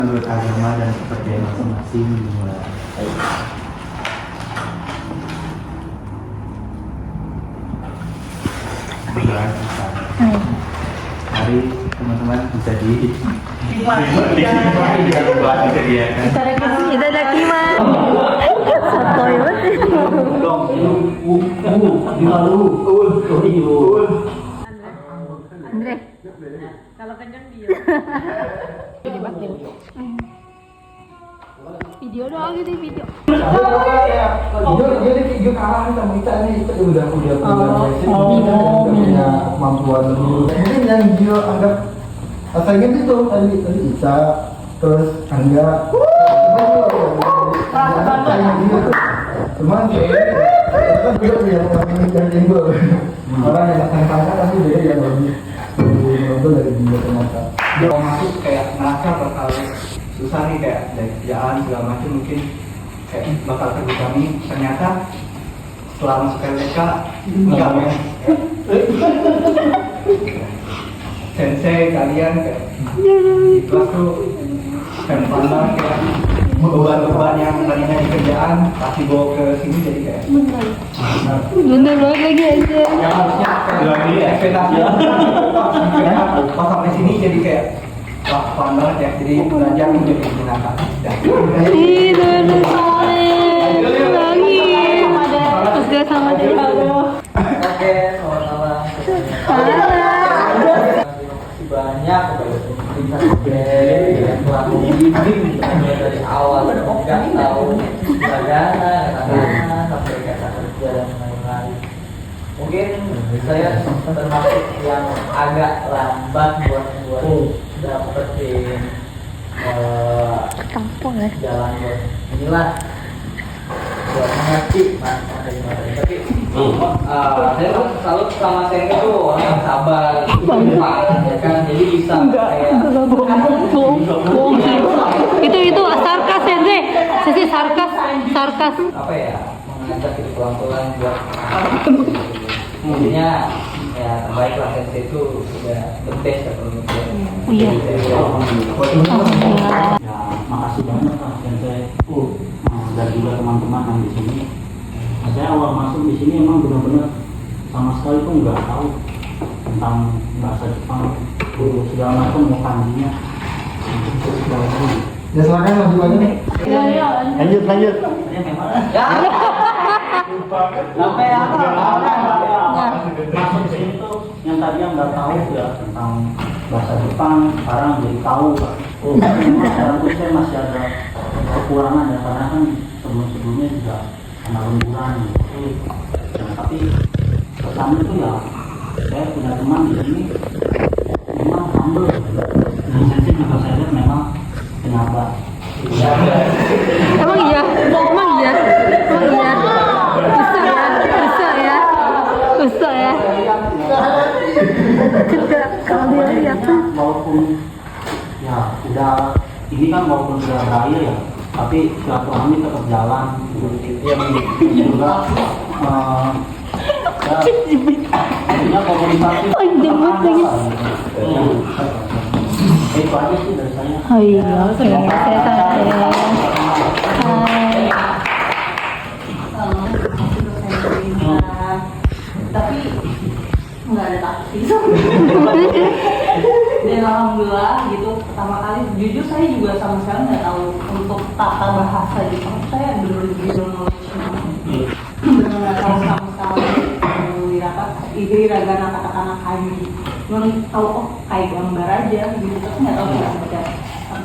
menurut agama dan kepercayaan masing-masing dimulai. Berdoa kita. Mari teman-teman bisa Andre, kalau kencang dia. Video doang gitu video. Video kalah sama kita nih, kita udah punya kemampuan lebih. Mungkin yang dia anggap saingan itu tadi Isa, terus Angga. Cuman kan dia yang jenggol. Orang yang pangkat tapi dia yang lebih dari dia ternyata. Dia mau masuk kayak ngerasa bakal susah nih kayak dari kerjaan segala macam mungkin kayak bakal terbuka nih, ternyata setelah masuk LPK enggak ya. Sensei kalian kayak di kelas tuh gampang banget kayak beban-beban yang tadinya di kerjaan pasti bawa ke sini jadi kayak Bener banget lagi aja. yang harusnya lagi ekspektasi pas sampai sini jadi kayak wah fun banget ya, jadi belajar menjadi binatang. Ih, nangis. Terus dia sama dia. Oke, sama-sama. Terima kasih banyak kepada pemerintah yang telah membimbing dari awal nggak tahu bagaimana kata-kata sampai kata kerja dan lain-lain. Mungkin saya termasuk yang agak lambat buat dapetin Kampung ya. jalan buat inilah buat mengerti materi-materi. Tapi saya tuh salut sama saya itu orang yang sabar, ya kan, jadi bisa kayak Bohong sih. Itu sarkas Sensei. Sensei sarkas. apa ya, mengajak itu pelan-pelan buat intinya ya terbaik lah. Sensei itu udah the best ya kalau menurut saya. Iya. Ya, makasih banyak Pak Sensei dan juga teman-teman yang di sini. Saya awal masuk di sini emang benar-benar sama sekali tuh nggak tahu tentang bahasa Jepang, segala macam mau kanjinya. Ya silakan maju aja nih. Lanjut. Ya. Sampai apa? Masuk sini tuh yang tadinya nggak tahu ya tentang bahasa Jepang, sekarang jadi tahu. Sekarang tuh saya masih ada kekurangan ya, karena kan sebelumnya juga kena lemburan gitu. Ya, tapi kesannya tuh ya saya punya teman di sini memang humble. Dan Sensei juga saya lihat memang penyabar. Emang iya. Usah ya. Tidak, kalau dia lihat tuh. Walaupun ya udah ini kan walaupun sudah berakhir ya, tapi silaturahmi tetap jalan. Juga ya komunikasi jemput lagi. Itu aja sih dari saya. Oh iya, oke. Saya sampai. Tapi nggak ada taktis. Dan alhamdulillah gitu, pertama kali jujur saya juga sama sekali nggak tahu untuk tata bahasa Jepang. Saya benar-benar knowledge, benar nggak tahu sama sekali hiragana, kata-kata kanji. Cuma tahu kayak gambar aja gitu, tapi nggak tahu cara baca.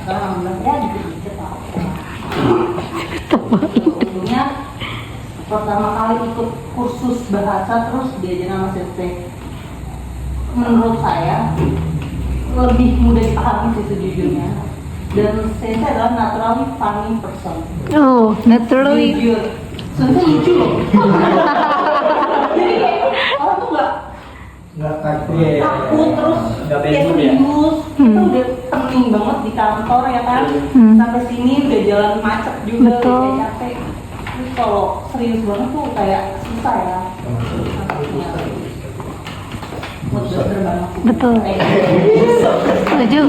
Sekarang alhamdulillah ya dikit-dikit tahu. Untungnya pertama kali ikut kursus bahasa terus diajarin sama Sensei, menurut saya lebih mudah dipahami sih sejujurnya. Dan Sensei adalah naturally funny person. Oh, naturally. Jujur, Sensei lucu loh. Jadi kayak orang tuh nggak takut terus kayak serius. Kita udah pening banget di kantor ya kan. Sampai sini udah jalan macet juga, udah kayak capek. Terus kalau serius banget tuh kayak susah ya. buat belajar banget. Betul. Setuju.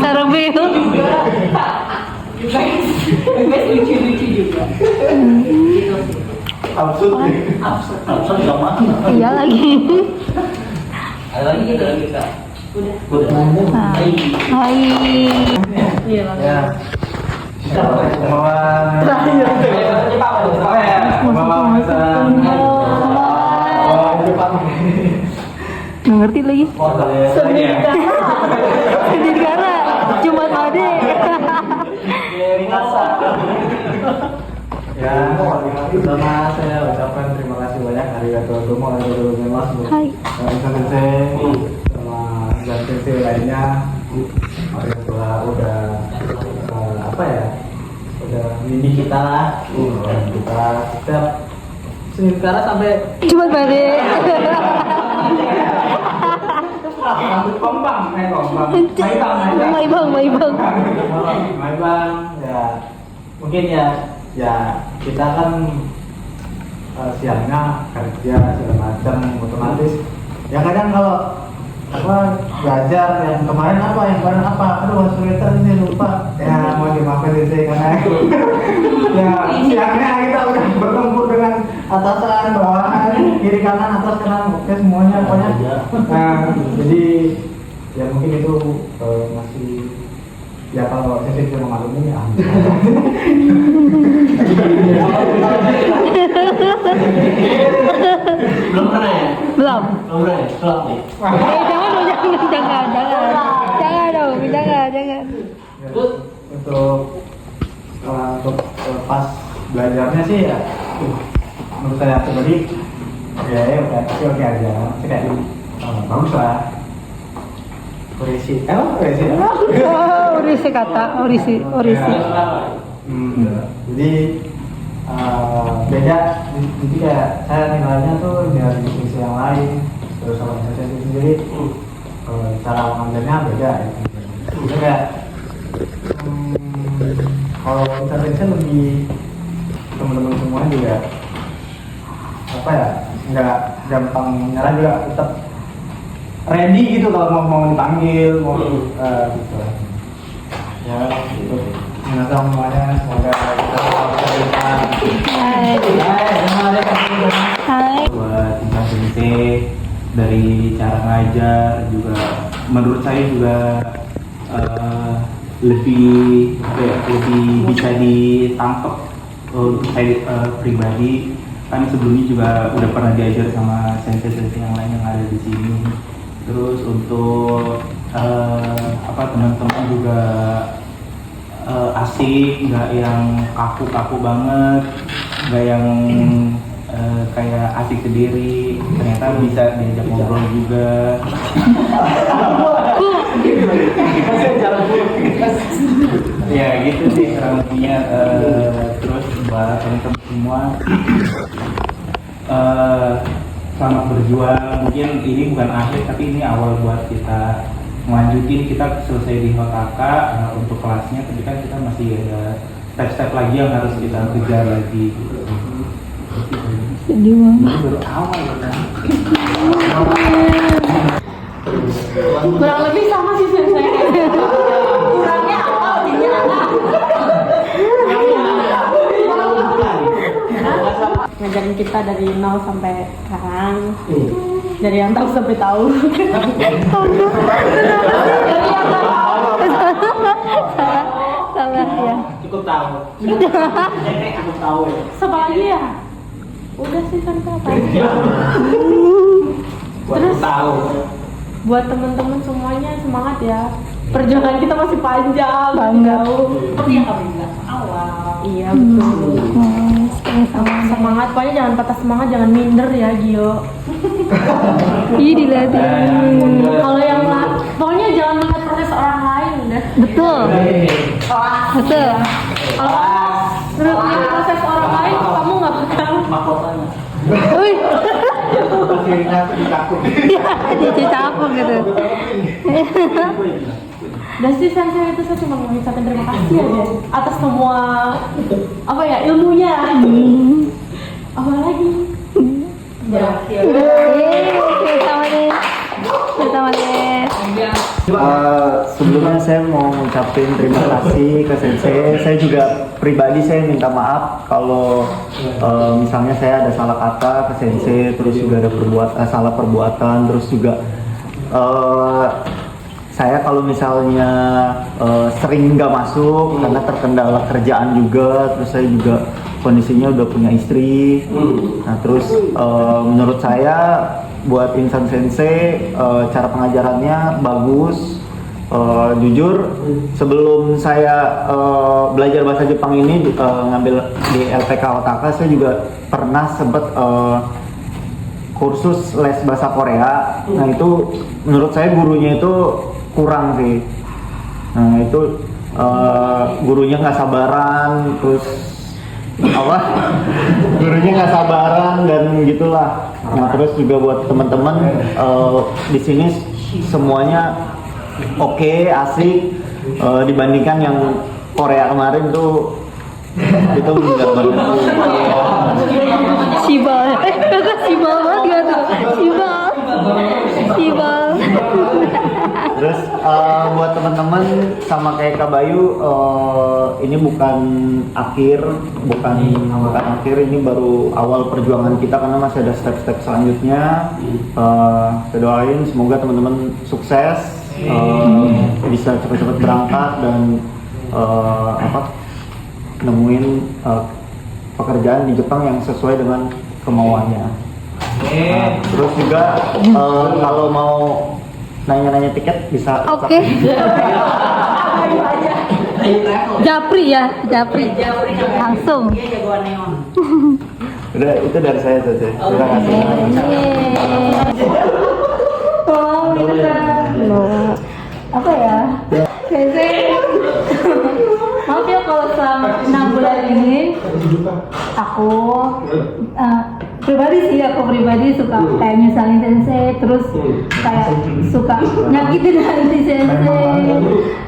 Sarang biru. Guys lucu-lucu juga. Gitu sih. Absurd. Absurd nggak mana? Iya lagi. Ada lagi kita lagi kak. Udah. Udah. Nah. Hai. Iya lah. Ya. Pembawaan. Pembawaan pesan. Cepat. Nggak ngerti lagi. Sedih. Sedih karena cuma Ade. Ya, pertama saya ucapkan terima kasih banyak arigatou gozaimasu. Hai. Sensei sama dan sensei lainnya. Udah apa ya? Udah mendidik kita lah. Kita setiap Senin Kara sampai Cuma Ade. Kombang, Maibang. Maibang, ya mungkin ya kita kan siangnya kerja segala macam otomatis. Ya kadang kalau belajar yang kemarin aduh kesulitan ini lupa. Ya mau dimaafin sih karena ya siangnya kita udah bertempur dengan atasan, bawahan, kiri kanan, atas kanan, oke semuanya pokoknya. Nah, jadi ya mungkin itu masih ya kalau saya bisa memaklumi ya. Belum pernah ya? Belum. Belum pernah ya? Kelap nih. Jangan. Terus untuk pas belajarnya sih ya menurut saya pribadi oke aja. Saya kayak bagus lah. Orisi. Oh, orisi kata, orisi. Jadi beda. Jadi kayak saya nilainya tuh dari sisi yang lain. Terus sama saya sendiri cara mengajarnya beda. Jadi kayak kalau intervention lebih teman-teman semua juga apa ya nggak gampang nyerah juga tetap ready gitu kalau mau dipanggil mau gitu ya gitu. Semoga semuanya semoga kita Hai. Buat Insan Sensei dari cara ngajar juga menurut saya juga lebih bisa ditangkap untuk saya pribadi. Kan sebelumnya juga udah pernah diajar sama sensei-sensei yang lain yang ada di sini. Terus untuk teman-teman juga asik, nggak yang kaku-kaku banget, nggak yang kayak asik sendiri. Ternyata bisa diajak ngobrol juga. Ya gitu sih kurang lebihnya. Terus buat teman-teman semua selamat berjuang. Mungkin ini bukan akhir tapi ini awal buat kita melanjutin. Kita selesai di Hotaka untuk kelasnya, tapi kan kita masih ada step-step lagi yang harus kita kejar lagi. Sedih banget. Ini baru awal kan. Kurang lebih sama sih sensei. Kurangnya awal jadinya anak. Ngajarin kita dari 0 sampai sekarang. Dari yang tahu sampai tahu. Salah ya. Cukup tahu. Cukup tahu ya. Siapa lagi ya? Udah sih sampai apa? Terus Tahu. buat teman-teman semuanya semangat ya. Perjuangan kita masih panjang, jauh. Seperti yang kami bilang awal. Iya betul. Semangat, pokoknya jangan patah semangat, jangan minder ya Gio. Ih dilihatin. Kalau yang pokoknya jangan melihat proses orang lain udah. Betul. Betul. Kalau melihat proses orang lain, kamu nggak bakal. Mahkotanya. Wih. akhirnya tuh ditakut. Dicerita apa gitu. Dan sih saya itu saya cuma mau ngucapin terima kasih aja atas semua apa ya ilmunya. Apa lagi? Sama deh. Sama deh. Sebelumnya saya mau ngucapin terima kasih ke Sensei. Saya juga pribadi saya minta maaf kalau misalnya saya ada salah kata ke Sensei, terus juga ada salah perbuatan, terus juga saya kalau misalnya sering nggak masuk karena terkendala kerjaan juga, terus saya juga kondisinya udah punya istri. Nah terus menurut saya buat Insan Sensei cara pengajarannya bagus. Jujur sebelum saya belajar bahasa Jepang ini ngambil di LPK Otaka, saya juga pernah sempet kursus les bahasa Korea. Nah itu menurut saya gurunya itu kurang sih. Nah itu gurunya nggak sabaran, terus apa gurunya nggak sabaran dan gitulah. Nah terus juga buat teman-teman di sini semuanya oke, asik dibandingkan yang Korea kemarin tuh itu enggak banget. Sibal. Kakak sibal banget gak tuh? Sibal. Terus buat teman-teman sama kayak Kak Bayu, ini bukan akhir, bukan akhir, ini baru awal perjuangan kita karena masih ada step-step selanjutnya. Saya doain semoga teman-teman sukses, bisa cepat-cepat berangkat dan nemuin pekerjaan di Jepang yang sesuai dengan kemauannya. Terus juga kalau mau nanya-nanya tiket bisa. Oke. Japri ya, Japri. Langsung. Udah itu dari saya saja. Terima kasih. Apa ya? Sensei. Maaf ya kalau selama 6 bulan ini aku pribadi suka kayak nyusahin Sensei, terus kayak suka nyakitin hati Sensei,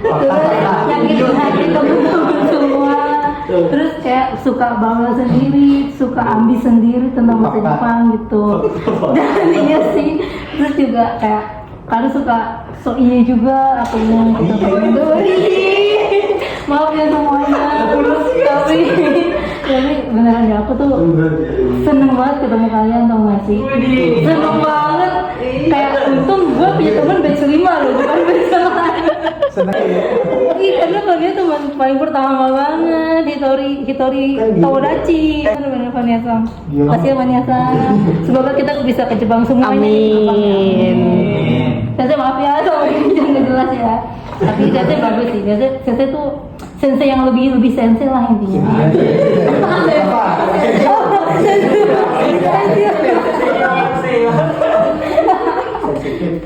terus nyakitin hati teman-teman semua, terus kayak suka bangga sendiri, suka ambis sendiri tentang bahasa Jepang gitu. Dan iya sih, terus juga kayak kadang suka so iya juga aku mau gitu kayak maaf ya semuanya, tapi beneran ya aku tuh seneng banget ketemu kalian, tau gak sih? Seneng banget, kayak untung gue punya teman batch 5 loh, bukan batch lain. Iya, karena kalian teman paling pertama banget, Hitori Tomodachi. Bener-bener Vanessa. Makasih ya Vanessa. Semoga kita bisa ke Jepang semuanya. Amin. Sensei maaf ya, soalnya jangan jelas ya. Tapi Sensei bagus sih. Sensei tuh Sensei yang lebih Sensei lah intinya.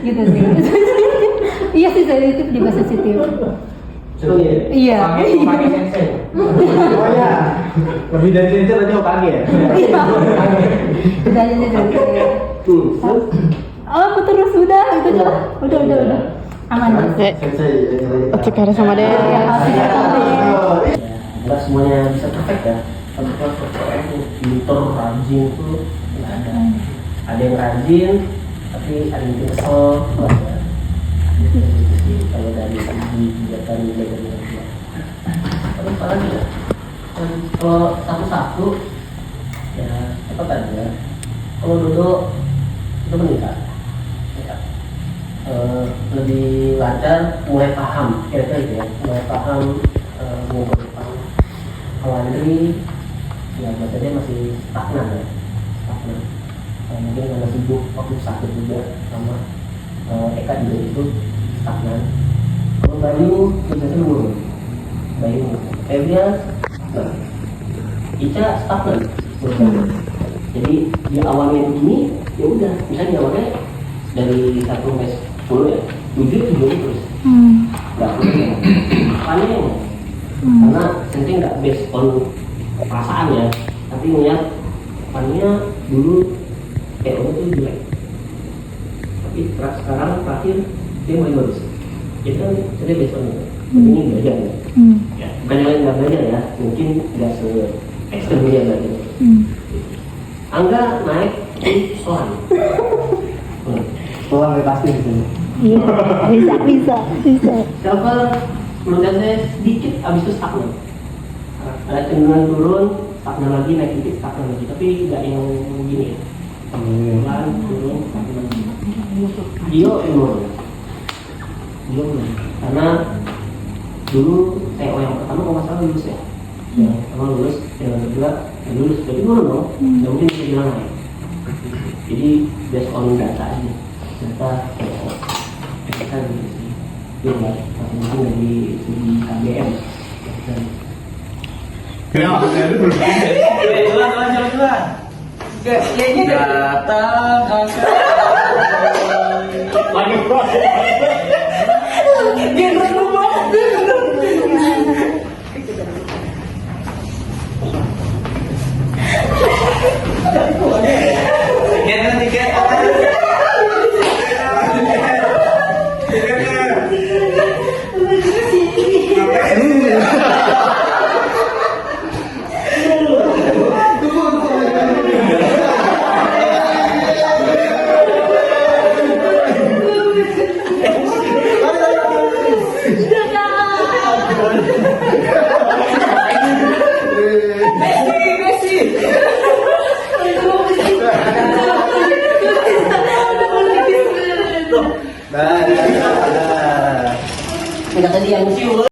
Gitu sih. Iya sih, sensitif juga sensitif. Iya. Semuanya lebih dari Sensei tadi Hokage ya. Iya. Udah aja Sensei. Oh, aku terus udah aman. Otsukare sama deh. Nggak semuanya bisa perfect ya. Tapi kalau percaya pinter, rajin itu nggak ada. Ada yang rajin, tapi ada yang kesel. Gitu sih kalau dari segi kegiatan belajar mengajar. Terus apa lagi ya? Kalau satu-satu ya apa tadi ya? Kalau dulu itu meningkat. Lebih lancar, mulai paham kira-kira gitu ya, mulai paham ngomong Jepang. Kalau Andri ya bacanya masih stagnan ya, mungkin karena sibuk waktu sakit juga, sama Eka juga itu stagnan. Kalau Bayu biasanya menurun, Febria Ica stagnan. Jadi di awalnya begini, ya udah, misalnya di awalnya dari 1 sampai 10 ya, 7 terus. Nggak boleh aneh, karena Sensei nggak based on perasaan ya, tapi ngeliat pannya dulu TO itu jelek, tapi sekarang terakhir dia mulai bagus. Jadi kan Sensei based on itu. Ini belajar ya, bukan yang lain nggak belajar ya, mungkin nggak se ekstrem dia belajar. Angga naik soal. Pulang pasti di sini. Iya, bisa. Silver menurut saya sedikit abis itu stagnan. Ada cenderungan turun, stagnan lagi, naik dikit, stagnan lagi. Tapi nggak yang begini ya. Pelan, turun, stagnan lagi. Dio menurun. Karena dulu TO yang pertama kalau nggak salah lulus ya. Yang pertama lulus, yang kedua ya lulus. Jadi turun dong. Nggak mungkin bisa bilang naik. Jadi based on data aja. Data TO. Kita dari segi KBM. Enggak tadi yang